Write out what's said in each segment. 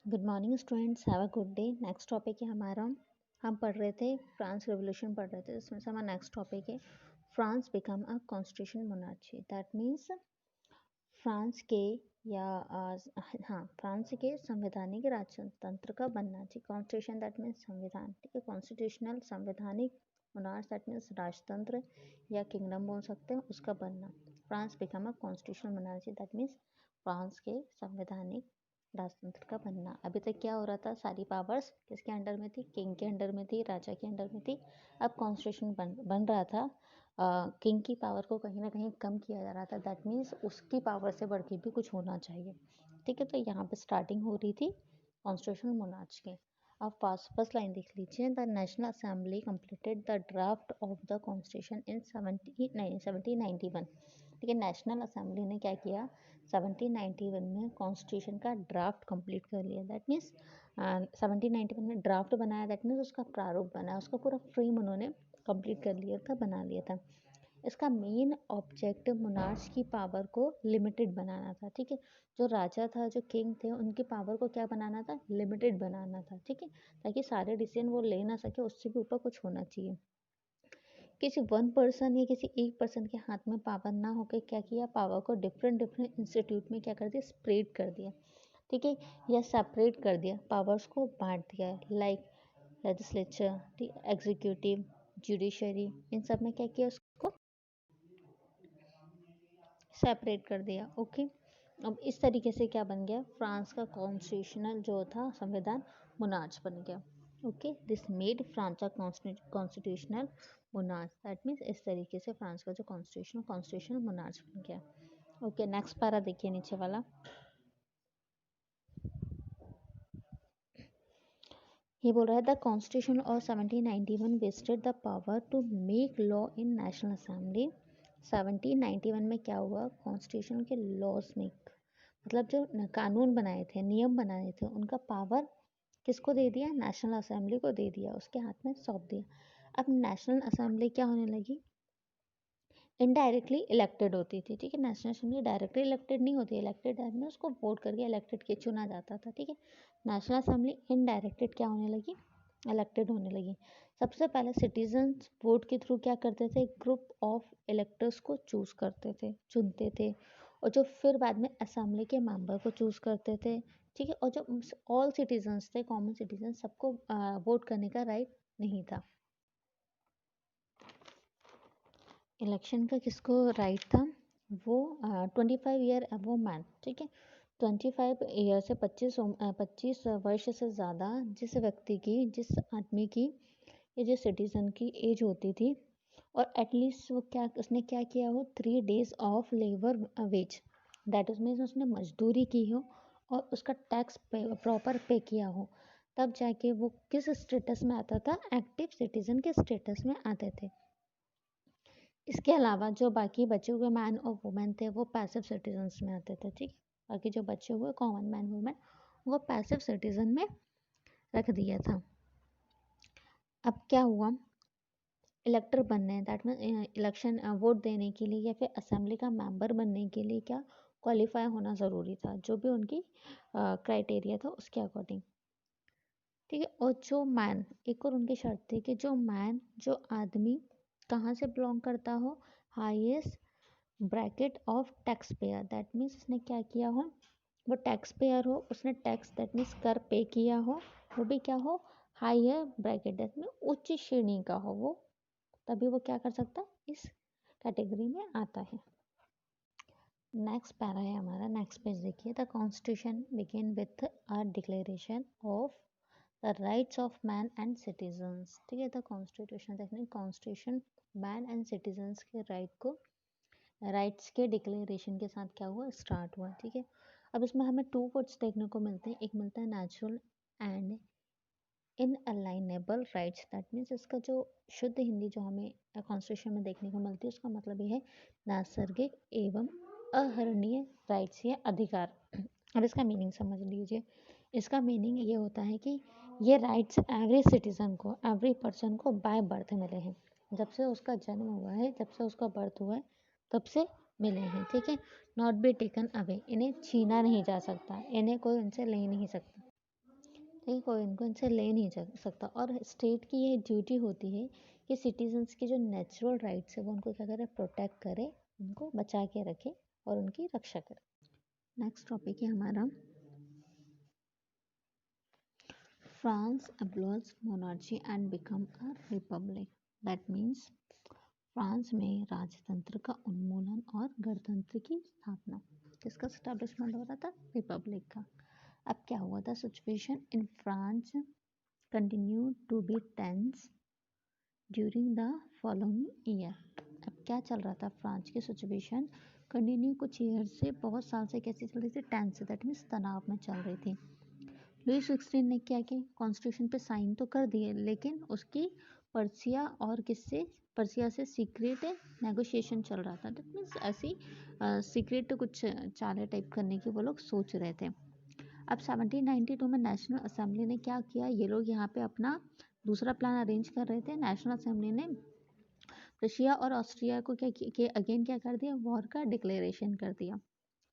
Good morning students, have a good day. Next topic है हमारा, हम पढ़ रहे थे फ्रांस रेवोल्यूशन पढ़ रहे थे, इसमें से हमारा नेक्स्ट टॉपिक है France become a constitution monarchy. That means France के या हाँ, फ्रांस के संवैधानिक राजतंत्र का बनना चाहिए। कॉन्स्टिट्यूशन दैट मीन्स संविधान, ठीक है। कॉन्स्टिट्यूशनल संवैधानिक मोनार्च दैट मीन्स राजतंत्र या किंगडम बोल सकते हैं, उसका बनना। France become a constitutional monarchy that means France के संवैधानिक राजतंत्र का बनना। अभी तक क्या हो रहा था, सारी पावर्स किसके अंडर में थी? किंग के अंडर में थी, राजा के अंडर में थी। अब कॉन्स्टिट्यूशन बन रहा था, किंग की पावर को कहीं ना कहीं कम किया जा रहा था। दैट मीन्स उसकी पावर से बढ़ के भी कुछ होना चाहिए, ठीक है। तो यहाँ पे स्टार्टिंग हो रही थी कॉन्स्टिट्यूशनल मोनार्च की। अब फर्स्ट लाइन देख लीजिए, the national assembly completed the draft of the constitution in 1791, ठीक है। नेशनल असेंबली ने क्या किया, 1791 में कॉन्स्टिट्यूशन का ड्राफ्ट कंप्लीट कर लिया। दैट मीन्स 1791 में ड्राफ्ट बनाया, दैट मीन्स उसका प्रारूप बनाया, उसका पूरा फ्रेम उन्होंने कंप्लीट कर लिया था, बना लिया था। इसका मेन ऑब्जेक्ट मोनार्च की पावर को लिमिटेड बनाना था, ठीक है। जो राजा था, जो किंग थे, उनकी पावर को क्या बनाना था? लिमिटेड बनाना था, ठीक है। ताकि सारे डिसीजन वो ले ना सके, उससे भी ऊपर कुछ होना चाहिए। किसी वन पर्सन या किसी एक पर्सन के हाथ में पावर ना होकर क्या किया, पावर को डिफरेंट डिफरेंट इंस्टीट्यूट में क्या कर दिया, स्प्रेड कर दिया, ठीक है, या सेपरेट कर दिया, पावर्स को बांट दिया। लाइक लेजिस्लेचर, एग्जीक्यूटिव, जुडिशरी, इन सब में क्या किया, उसको सेपरेट कर दिया। ओके, अब इस तरीके से क्या बन गया, फ्रांस का कॉन्स्टिट्यूशनल जो था संविधान मोनार्च बन गया। ओके, दिस मेड फ्रांस का कॉन्स्टिट्यूशनल मोनार्च। दैट मीन्स इस तरीके से फ्रांस का जो कॉन्स्टिट्यूशनल मोनार्च बन गया। ओके, नेक्स्ट पैरा देखिए, नीचे वाला। ये बोल रहा है the constitution of 1791 vested the power to make law in national assembly. 1791 में क्या हुआ, कॉन्स्टिट्यूशन के लॉज मेक, मतलब जो कानून बनाए थे, नियम बनाए थे, उनका पावर किसको दे दिया, नेशनल असेंबली को दे दिया, उसके हाथ में सौंप दिया। अब नेशनल असेंबली क्या होने लगी, इनडायरेक्टली इलेक्टेड होती थी, ठीक है। नेशनल असेंबली डायरेक्टली इलेक्टेड नहीं होती, इलेक्टेड में उसको वोट करके इलेक्टेड के चुना जाता था, ठीक है। नेशनल असेंबली इनडायरेक्टेड क्या होने लगी, इलेक्टेड होने लगी। सबसे पहले सिटीजन्स वोट के थ्रू क्या करते थे, ग्रुप ऑफ इलेक्टर्स को चूज करते थे, चुनते थे, और जो फिर बाद में असेंबली के मेंबर को चूज करते थे, ठीक है। और जो ऑल सिटीजन्स थे, कॉमन सिटीजन, सबको वोट करने का राइट नहीं था। इलेक्शन का किसको राइट था, वो 25 ईयर अबव मैन, ठीक है। 25 ईयर से 25 वर्ष से ज़्यादा जिस व्यक्ति की, जिस आदमी की, या जिस सिटीजन की एज होती थी, और एटलीस्ट वो क्या, उसने क्या किया हो, 3 days of labour wages, that is means उसने मजदूरी की हो और उसका टैक्स प्रॉपर पे किया हो, तब जाके वो किस स्टेटस में आता था, एक्टिव सिटीजन के स्टेटस में आते थे। इसके अलावा जो बाकी बचे हुए मैन और वुमेन थे, वो पैसिव सिटीजन्स में आते थे, ठीक। बाकी जो बचे हुए कॉमन मैन वुमेन, वो पैसिव सिटीजन में रख दिया था। अब क्या हुआ, इलेक्टर बनने, दैट मीन इलेक्शन वोट देने के लिए या फिर असेंबली का मेंबर बनने के लिए क्या क्वालिफाई होना ज़रूरी था, जो भी उनकी क्राइटेरिया था उसके अकॉर्डिंग, ठीक है। और जो मैन, एक और उनकी शर्त थी कि जो मैन, जो आदमी कहाँ से बिलोंग करता हो, highest bracket of tax payer, that means उसने क्या किया हो, वो टैक्स पेयर हो, उसने टैक्स दैट मीन्स कर पे किया हो, वो भी क्या हो, हायर ब्रैकेट दैट मीन उच्च श्रेणी का हो वो, तभी वो क्या कर सकता है, इस कैटेगरी में आता है। नेक्स्ट पैरा है हमारा, नेक्स्ट पेज देखिए, the constitution begin with a declaration of the rights of man and citizens, ठीक है। द कॉन्स्टिट्यूशन देखने, कॉन्स्टिट्यूशन मैन एंड सिटीजन्स के राइट्स के डिक्लेरेशन के साथ क्या हुआ, स्टार्ट हुआ, ठीक है। अब इसमें हमें 2 वर्ड्स देखने को मिलते हैं, एक मिलता है natural and inalienable rights, that means इसका जो शुद्ध हिंदी जो हमें कॉन्स्टिट्यूशन में देखने को मिलती है, उसका मतलब ये है नैसर्गिक एवं अहरणीय राइट्स या अधिकार। अब इसका मीनिंग समझ लीजिए, इसका मीनिंग ये होता है कि ये राइट्स एवरी सिटीजन को, एवरी पर्सन को बाय बर्थ मिले हैं, जब से उसका जन्म हुआ है, जब से उसका बर्थ हुआ है, तब से मिले हैं, ठीक है। नॉट बी टेकन अवे, इन्हें छीना नहीं जा सकता, इन्हें कोई उनसे ले नहीं सकता, ठीक है, कोई इनको इनसे ले नहीं जा सकता। और स्टेट की ये ड्यूटी होती है कि सिटीजन्स की जो नेचुरल राइट्स है वो उनको क्या करे, प्रोटेक्ट करे, उनको बचा के रखे और उनकी रक्षा करे। नेक्स्ट टॉपिक है हमारा France abolished monarchy and become a republic। That means France में राजतंत्र का उन्मूलन और गणतंत्र की स्थापना। किसका स्टैब्लिशमेंट हो रहा था, रिपब्लिक का। अब क्या हुआ था, situation in France continue to be tense during the following year. अब क्या चल रहा था, फ्रांस की सिचुएशन कंटिन्यू कुछ ईयर से, बहुत साल से कैसी चल रही थी, टेंस, दैट मीन्स तनाव में चल रही थी। लुई 16 ने क्या किया, कॉन्स्टिट्यूशन पे साइन तो कर दिए, लेकिन उसकी पर्सिया और किससे, पर्सिया से सीक्रेट नेगोशिएशन चल रहा था। दैट मीन्स ऐसी सीक्रेट कुछ चाले टाइप करने की वो लोग सोच रहे थे। अब 1792 में नेशनल असेंबली ने क्या किया, ये लोग यहाँ पे अपना दूसरा प्लान अरेंज कर रहे थे। नेशनल असेंबली ने रशिया और ऑस्ट्रिया को क्या अगेन क्या कर दिया, वॉर का डिक्लेरेशन कर दिया।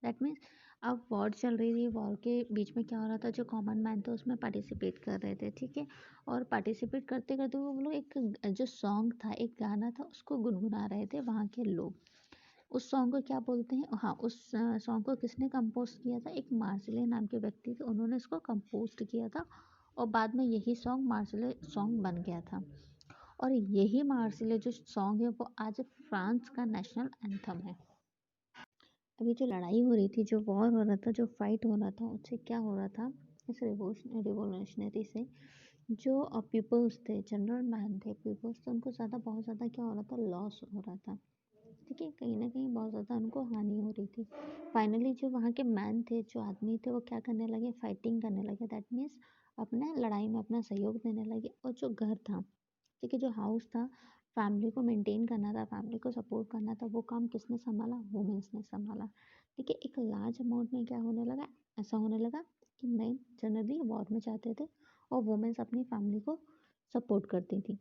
दैट मीन्स अब वॉर चल रही थी, वॉर के बीच में क्या हो रहा था, जो कॉमन मैन थे उसमें पार्टिसिपेट कर रहे थे, ठीक है। और पार्टिसिपेट करते करते वो लोग एक जो सॉन्ग था, एक गाना था, उसको गुनगुना रहे थे वहाँ के लोग। उस सॉन्ग को क्या बोलते हैं, हाँ, उस सॉन्ग को किसने कंपोज किया था, एक मार्सिले नाम के व्यक्ति थे, उन्होंने इसको कंपोज किया था। और बाद में यही सॉन्ग मार्सिले सॉन्ग बन गया था। और यही मार्सिले जो सॉन्ग है वो आज फ्रांस का नेशनल एंथम है। अभी जो लड़ाई हो रही थी, जो वॉर हो रहा था, जो फाइट हो रहा था, उससे क्या हो रहा था, इस रिवोल्यूशनरी से जो पीपल्स थे, जनरल मैन थे, पीपल्स थे, उनको ज़्यादा बहुत ज़्यादा क्या हो रहा था, लॉस हो रहा था, ठीक है, कहीं ना कहीं बहुत ज़्यादा उनको हानि हो रही थी। फाइनली जो वहाँ के मैन थे, जो आदमी थे, वो क्या करने लगे, फाइटिंग करने लगे। दैट मीन्स अपने लड़ाई में अपना सहयोग देने लगे। और जो घर था, ठीक है, जो हाउस था, फैमिली को मेंटेन करना था, फैमिली को सपोर्ट करना था, वो काम किसने संभाला, वुमेन्स ने संभाला। ठीक है, एक लार्ज अमाउंट में क्या होने लगा, ऐसा होने लगा कि मेन जनरली वॉर में जाते थे और वुमेन्स अपनी फैमिली को सपोर्ट करती थी।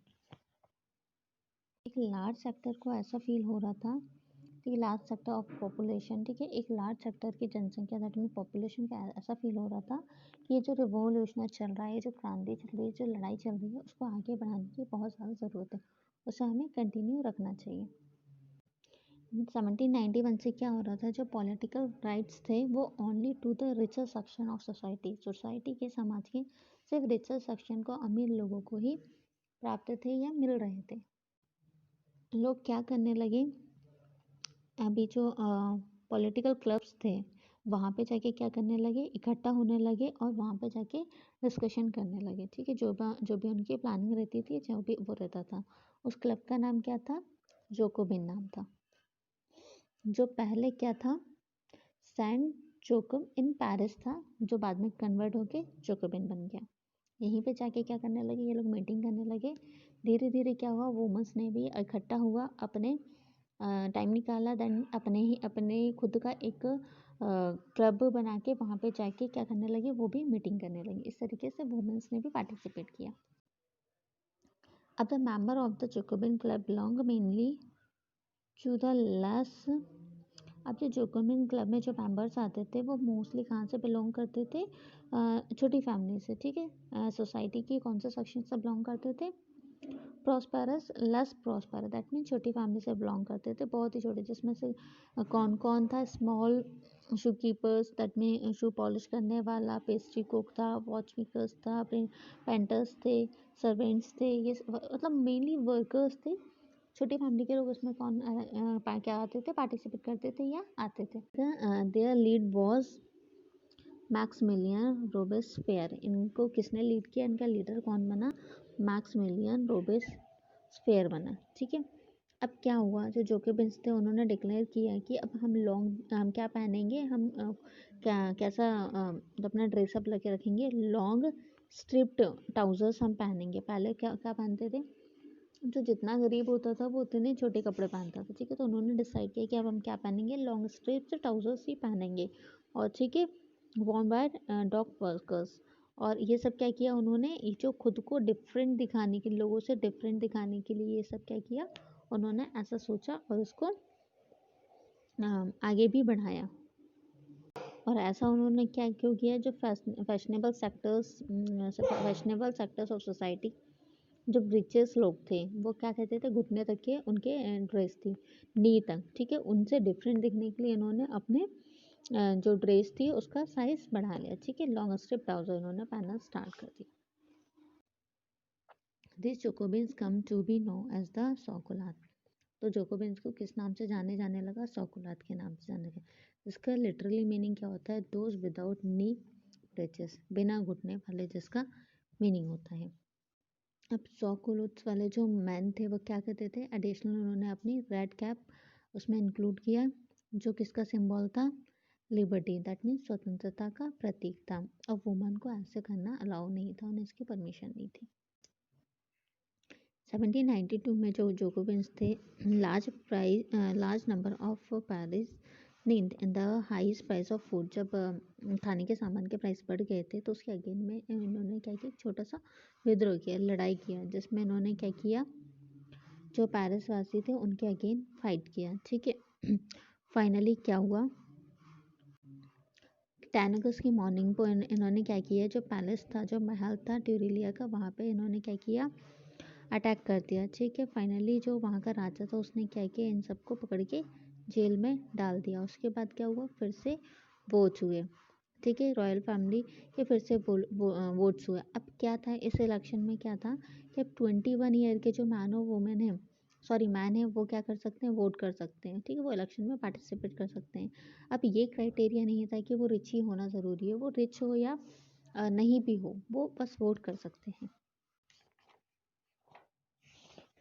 एक लार्ज सेक्टर को ऐसा फील हो रहा था, ठीक है, लार्ज सेक्टर ऑफ पॉपुलेशन, ठीक है, एक लार्ज सेक्टर की जनसंख्या, दैट मीन पॉपुलेशन का ऐसा फील हो रहा था कि ये जो रिवॉल्यूशन चल रहा है, ये जो क्रांति चल रही है, जो लड़ाई चल रही है, उसको आगे बढ़ाने की बहुत ज़्यादा ज़रूरत है, उसे हमें कंटिन्यू रखना चाहिए। 1791 से क्या हो रहा था, जो पॉलिटिकल राइट्स थे वो only to the richer section of society के, समाज के सिर्फ रिचर सेक्शन को, अमीर लोगों को ही प्राप्त थे या मिल रहे थे। लोग क्या करने लगे, अभी जो पॉलिटिकल क्लब्स थे वहाँ पे जाके क्या करने लगे, इकट्ठा होने लगे और वहाँ पे जाके डिस्कशन करने लगे, ठीक है, जो भी उनकी प्लानिंग रहती थी, जो भी वो रहता था। उस क्लब का नाम क्या था, जोकोबिन नाम था। जो पहले क्या था, सेंट जोकब इन पेरिस था, जो बाद में कन्वर्ट होके जोकोबिन बन गया। यहीं पे जाके क्या करने लगे, ये लोग मीटिंग करने लगे। धीरे धीरे क्या हुआ, वुमेन्स ने भी इकट्ठा हुआ, अपने टाइम निकाला, देन अपने खुद का एक क्लब बना के वहाँ पे जाके क्या करने लगे, वो भी मीटिंग करने लगे। इस तरीके से वुमेन्स ने भी पार्टिसिपेट किया। अब the member of the Jacobin club belong mainly to the less. अब जो जोकोबिन क्लब में जो मेंबर्स आते थे वो मोस्टली कहाँ से बिलोंग करते थे, छोटी फैमिली से, ठीक है। सोसाइटी की कौन से सेक्शन से बिलोंग करते थे, prosperous, less prosper, that mean छोटी फैमिली से बिलोंग करते थे, बहुत ही छोटे, जिसमें से कौन कौन था, small shoe keepers, that mean shoe polish करने वाला, पेस्ट्री कुक था, वॉच मेकर्स था, पेंटर्स थे, सर्वेंट्स थे, ये मतलब मेनली वर्कर्स थे। छोटी फैमिली के लोग उसमें कौन क्या आते थे, पार्टिसिपेट करते थे या आते थे। There lead was Maximilien Robespierre. इनको किसने लीड किया, इनका लीडर कौन बना, मैक्समिलियन रोबेस्पियर बना, ठीक है। अब क्या हुआ, जो जोकोबिन्स थे उन्होंने डिक्लेयर किया कि अब हम क्या पहनेंगे, हम कैसा अपना ड्रेसअप लेके रखेंगे, लॉन्ग स्ट्रिप्ड ट्राउजर्स हम पहनेंगे। पहले क्या क्या पहनते थे, जो जितना गरीब होता था वो उतने छोटे कपड़े पहनता था, ठीक है। तो उन्होंने डिसाइड किया कि अब हम क्या पहनेंगे, लॉन्ग स्ट्रिप्स ट्राउजर्स ही पहनेंगे, और ठीक है, वॉर्न बाय डॉग वर्कर्स। और ये सब क्या किया उन्होंने, ये जो खुद को डिफरेंट दिखाने के, लोगों से डिफरेंट दिखाने के लिए ये सब क्या किया उन्होंने, ऐसा सोचा और उसको आगे भी बढ़ाया। और ऐसा उन्होंने क्या क्यों किया, जो फैशनेबल सेक्टर्स ऑफ सोसाइटी, जो रिचेस्ट लोग थे वो क्या कहते थे, घुटने तक के उनके ड्रेस थी, नी तक, ठीक है, उनसे डिफरेंट दिखने के लिए इन्होंने अपने जो ड्रेस थी उसका साइज बढ़ा लिया, ठीक है, लॉन्ग स्ट्रिप ट्राउजर इन्होंने पहनना स्टार्ट कर दिया। This Jacobins come to be know as the sansculottes, तो जोकोबिन्स को किस नाम से जाने जाने लगा, सॉकुलात के नाम से जाने लगा। इसका लिटरली मीनिंग क्या होता है, दोज विदाउट नी ब्रेचेस, बिना घुटने वाले, जिसका मीनिंग होता है। अब सॉकुलुट्स वाले जो मैन थे वो क्या कहते थे, एडिशनल उन्होंने अपनी रेड कैप उसमें इंक्लूड किया, जो किसका सिंबल था, लिबर्टी, दैट मीन्स स्वतंत्रता का प्रतीक था। अब वुमन को ऐसे करना अलाउ नहीं था, उन्हें इसकी परमिशन नहीं थी। 1792 में जो जोकोबिन्स थे, large number of Paris need in the highest price of food, जब खाने के सामान के प्राइस बढ़ गए थे तो उसके अगेन में इन्होंने क्या किया, छोटा सा विद्रोह किया, लड़ाई किया, जिसमें इन्होंने क्या किया, जो पेरिस वासी थे उनके अगेन फाइट किया, ठीक है। फाइनली क्या हुआ, 10 अगस्त की मॉर्निंग को इन्होंने क्या किया, जो पैलेस था, जो महल था ट्यूरिलिया का, वहाँ पे इन्होंने क्या किया, अटैक कर दिया, ठीक है। फाइनली जो वहाँ का राजा था उसने क्या किया, इन सबको पकड़ के जेल में डाल दिया। उसके बाद क्या हुआ, फिर से वोट्स हुए, ठीक है, रॉयल फैमिली के फिर से वोट्स हुए। अब क्या था इस इलेक्शन में, क्या था कि अब 21 ईयर के जो मैन है वो क्या कर सकते हैं, वोट कर सकते हैं, ठीक है, वो इलेक्शन में पार्टिसिपेट कर सकते हैं। अब ये क्राइटेरिया नहीं था कि वो रिच ही होना ज़रूरी है, वो रिच हो या नहीं भी हो, वो बस वोट कर सकते हैं।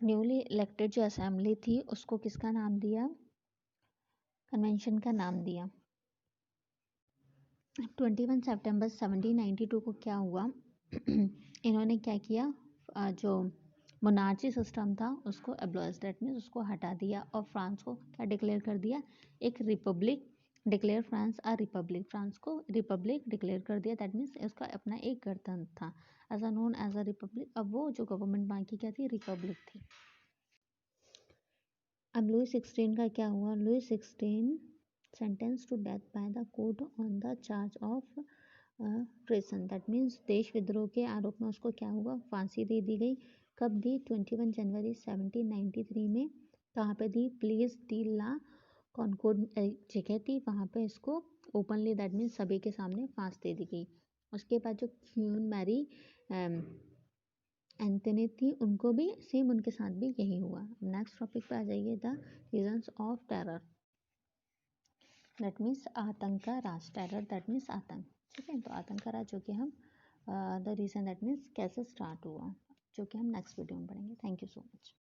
न्यूली इलेक्टेड जो असेंबली थी उसको किसका नाम दिया, कन्वेंशन का नाम दिया। 21 सितंबर 1792 को क्या हुआ, इन्होंने क्या किया, जो मोनार्ची सिस्टम था उसको एब्लिश, दैट मीन्स उसको हटा दिया, और फ्रांस को क्या डिक्लेयर कर दिया, एक republic, declare France a republic, France को रिपब्लिक डिक्लेयर कर दिया, दैट मीन्स उसका अपना एक गणतंत्र था, as a known as a republic. अब वो जो गवर्नमेंट बाकी क्या थी, रिपब्लिक थी। अब लुई 16 का क्या हुआ, Louis 16 sentence to death by the court on the charge of treason, that means देश विद्रोह के आरोप में उसको क्या हुआ, फांसी दे दी गई। कब दी, 21 जनवरी 1793 में। कहाँ पे दी, प्लेस डी ला कॉन्कोर्ड जगह थी, वहाँ पे इसको ओपनली, दैट मीन्स सभी के सामने फांस दे दी गई। उसके बाद जो क्वीन मैरी एंथनी थी, उनको भी सेम, उनके साथ भी यही हुआ। नेक्स्ट टॉपिक पे आ जाइए, the reasons of terror, that means आतंक का राज, टेरर दैट मीन्स आतंक, ठीक है। तो आतंक का राज जो कि हम द रीजन दैट मीन्स कैसे स्टार्ट हुआ, जो कि हम नेक्स्ट वीडियो में पढ़ेंगे। Thank you so much.